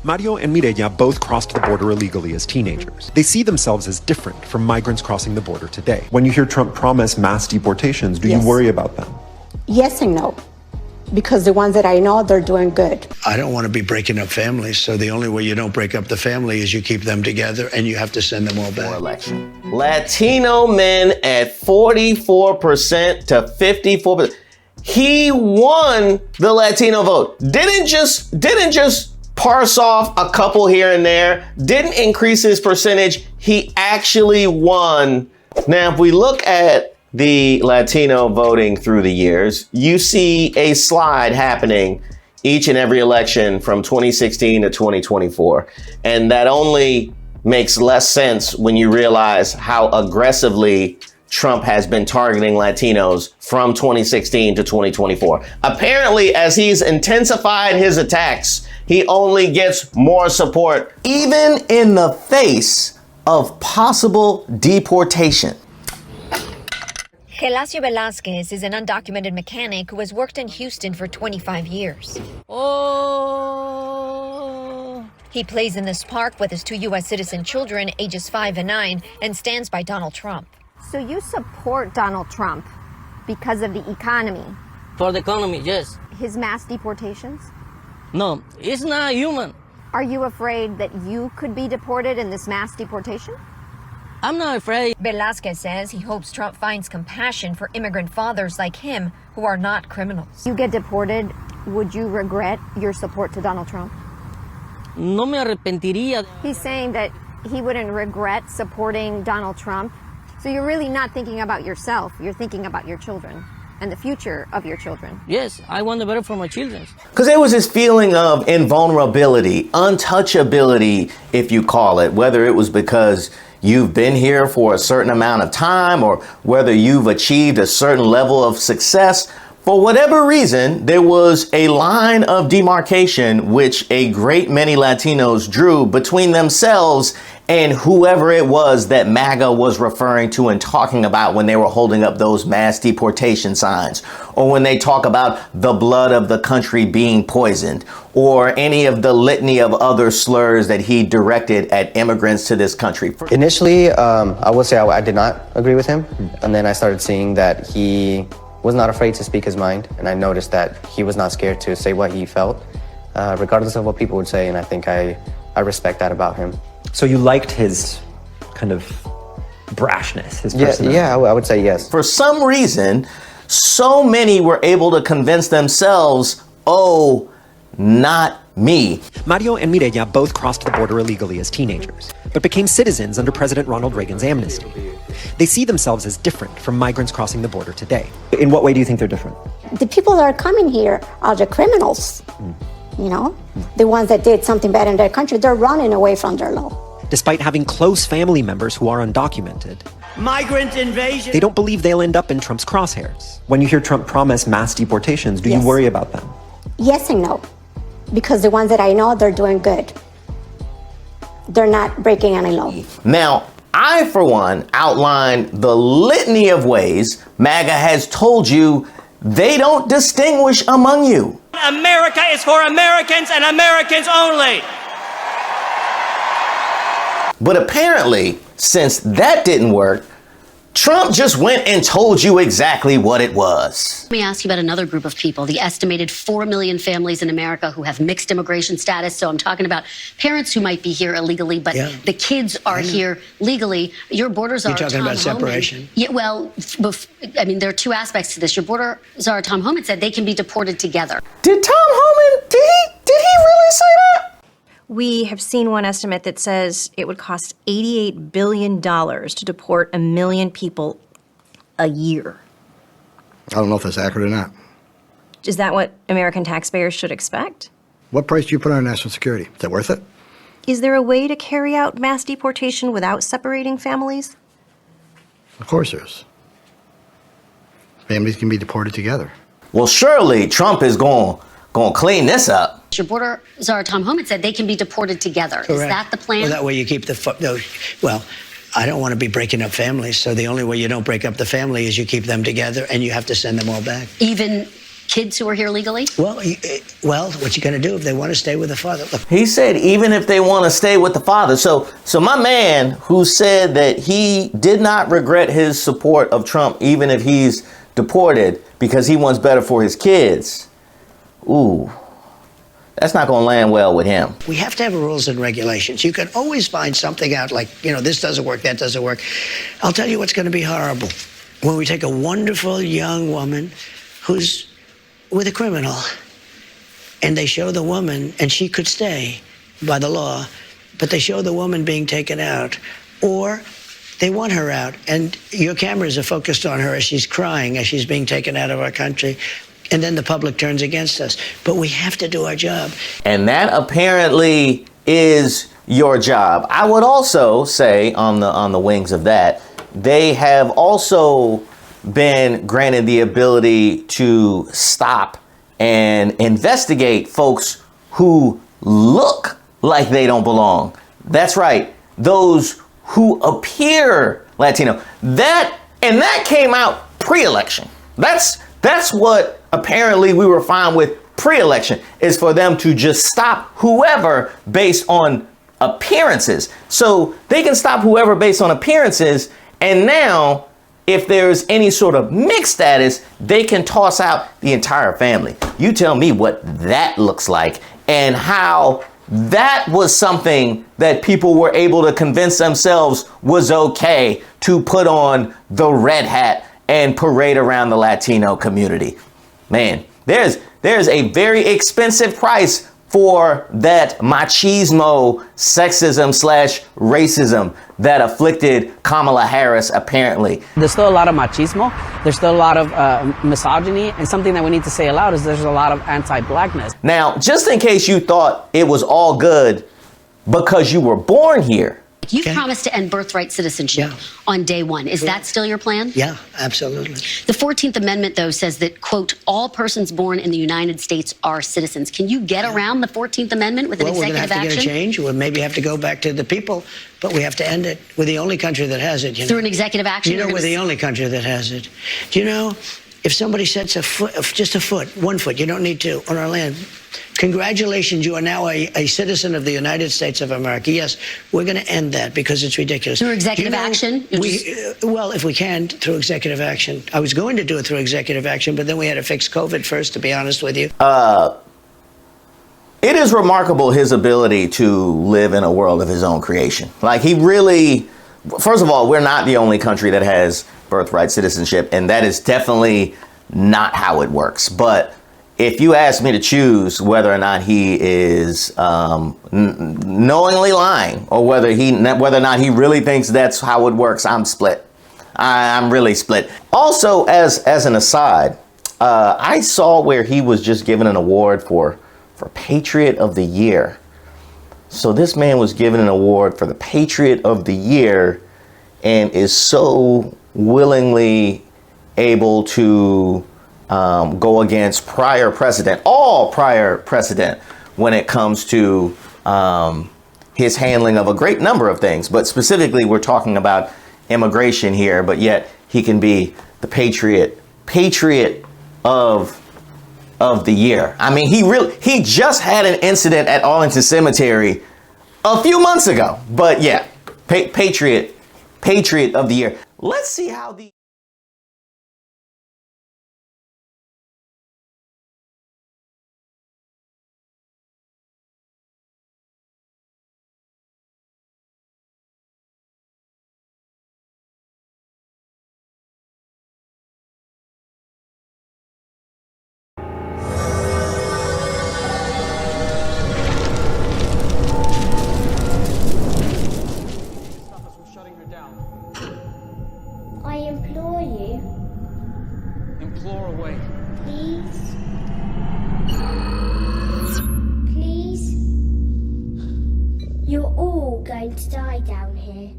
Mario and Mireya both crossed the border illegally as teenagers. They see themselves as different from migrants crossing the border today. When you hear Trump promise mass deportations, do you worry about them? Yes and no. Because the ones that I know, they're doing good. I don't want to be breaking up families, so the only way you don't break up the family is you keep them together and you have to send them all back. Election. Latino men at 44% to 54%. He won the Latino vote. Didn't just parse off a couple here and there. Didn't increase his percentage. He actually won. Now, if we look at the Latino voting through the years, you see a slide happening each and every election from 2016 to 2024. And that only makes less sense when you realize how aggressively Trump has been targeting Latinos from 2016 to 2024. Apparently, as he's intensified his attacks, he only gets more support, even in the face of possible deportation. Gelasio Velasquez is an undocumented mechanic who has worked in Houston for 25 years. He plays in this park with his 2 U.S. citizen children, ages 5 and 9, and stands by Donald Trump. So you support Donald Trump because of the economy? For the economy, yes. His mass deportations? No, it's not human. Are you afraid that you could be deported in this mass deportation? I'm not afraid. Velasquez says he hopes Trump finds compassion for immigrant fathers like him who are not criminals. You get deported, would you regret your support to Donald Trump? No me arrepentiría. He's saying that he wouldn't regret supporting Donald Trump. So you're really not thinking about yourself. You're thinking about your children and the future of your children. Yes, I want the better for my children. Because there was this feeling of invulnerability, untouchability, if you call it, whether it was because you've been here for a certain amount of time or whether you've achieved a certain level of success. For whatever reason, there was a line of demarcation which a great many Latinos drew between themselves and whoever it was that MAGA was referring to and talking about when they were holding up those mass deportation signs, or when they talk about the blood of the country being poisoned, or any of the litany of other slurs that he directed at immigrants to this country. Initially, I would say I did not agree with him. And then I started seeing that he was not afraid to speak his mind. And I noticed that he was not scared to say what he felt, regardless of what people would say. And I think I respect that about him. So you liked his kind of brashness, his personality? Yeah, I would say yes. For some reason, so many were able to convince themselves, oh, not me. Mario and Mireya both crossed the border illegally as teenagers, but became citizens under President Ronald Reagan's amnesty. They see themselves as different from migrants crossing the border today. In what way do you think they're different? The people that are coming here are the criminals. You know, the ones that did something bad in their country, they're running away from their law. Despite having close family members who are undocumented, migrant invasion. They don't believe they'll end up in Trump's crosshairs. When you hear Trump promise mass deportations, do you worry about them? Yes and no. Because the ones that I know, they're doing good. They're not breaking any law. Now, I, for one, outlined the litany of ways MAGA has told you they don't distinguish among you. America is for Americans and Americans only. But apparently, since that didn't work, Trump just went and told you exactly what it was. Let me ask you about another group of people, the estimated 4 million families in America who have mixed immigration status. So I'm talking about parents who might be here illegally, but the kids are here legally. Your borders are You're talking about separation? Yeah, well, I mean, there are two aspects to this. Your borders are, Tom Homan said, they can be deported together. Did Tom Homan, did he really say that? We have seen one estimate that says it would cost $88 billion to deport 1 million people a year. I don't know if that's accurate or not. Is that what American taxpayers should expect? What price do you put on national security? Is that worth it? Is there a way to carry out mass deportation without separating families? Of course there is. Families can be deported together. Well, surely Trump is going to clean this up. Your border czar, Tom Homan, said they can be deported together. Correct. Is that the plan? Well, that way you keep well, I don't want to be breaking up families, so the only way you don't break up the family is you keep them together and you have to send them all back. Even kids who are here legally? Well, what you going to do if they want to stay with the father? Look. He said even if they want to stay with the father. So my man who said that he did not regret his support of Trump, even if he's deported, because he wants better for his kids. Ooh. That's not going to land well with him. We have to have rules and regulations. You can always find something out like, this doesn't work, that doesn't work. I'll tell you what's going to be horrible. When we take a wonderful young woman who's with a criminal and they show the woman, and she could stay by the law, but they show the woman being taken out, or they want her out, and your cameras are focused on her as she's crying, as she's being taken out of our country. And then the public turns against us. But we have to do our job. And that apparently is your job. I would also say on the wings of that, they have also been granted the ability to stop and investigate folks who look like they don't belong. That's right. Those who appear Latino. That came out pre-election. That's what apparently we were fine with pre-election, is for them to just stop whoever based on appearances. So they can stop whoever based on appearances. And now if there's any sort of mixed status, they can toss out the entire family. You tell me what that looks like and how that was something that people were able to convince themselves was okay to put on the red hat and parade around the Latino community. Man, there's a very expensive price for that machismo, sexism / racism that afflicted Kamala Harris, apparently. There's still a lot of machismo. There's still a lot of misogyny. And something that we need to say aloud is there's a lot of anti-blackness. Now, just in case you thought it was all good because you were born here. You promised to end birthright citizenship on day one. Is that still your plan? Yeah, absolutely. The 14th Amendment, though, says that, quote, all persons born in the United States are citizens. Can you get around the 14th Amendment with an executive action? We're going to have to get a change. We'll maybe have to go back to the people, but we have to end it. We're the only country that has it. Through an executive action? We're the only country that has it. Do you know, if somebody sets a foot, just a foot, 1 foot, you don't need two, on our land, congratulations, you are now a citizen of the United States of America. Yes, we're going to end that because it's ridiculous. Through executive action? Well, if we can, through executive action. I was going to do it through executive action, but then we had to fix COVID first, to be honest with you. It is remarkable his ability to live in a world of his own creation. Like, he really, first of all, we're not the only country that has birthright citizenship, and that is definitely not how it works. But if you ask me to choose whether or not he is knowingly lying, or whether or not he really thinks that's how it works, I'm split. I'm really split. Also, as an aside, I saw where he was just given an award for Patriot of the Year. So this man was given an award for the Patriot of the Year and is so willingly able to go against all prior precedent when it comes to his handling of a great number of things. But specifically, we're talking about immigration here, but yet he can be the Patriot of the Year. I mean, he just had an incident at Arlington Cemetery a few months ago. But yeah, Patriot of the Year. Let's see how the I implore you. Implore away. Please. Please. You're all going to die down here.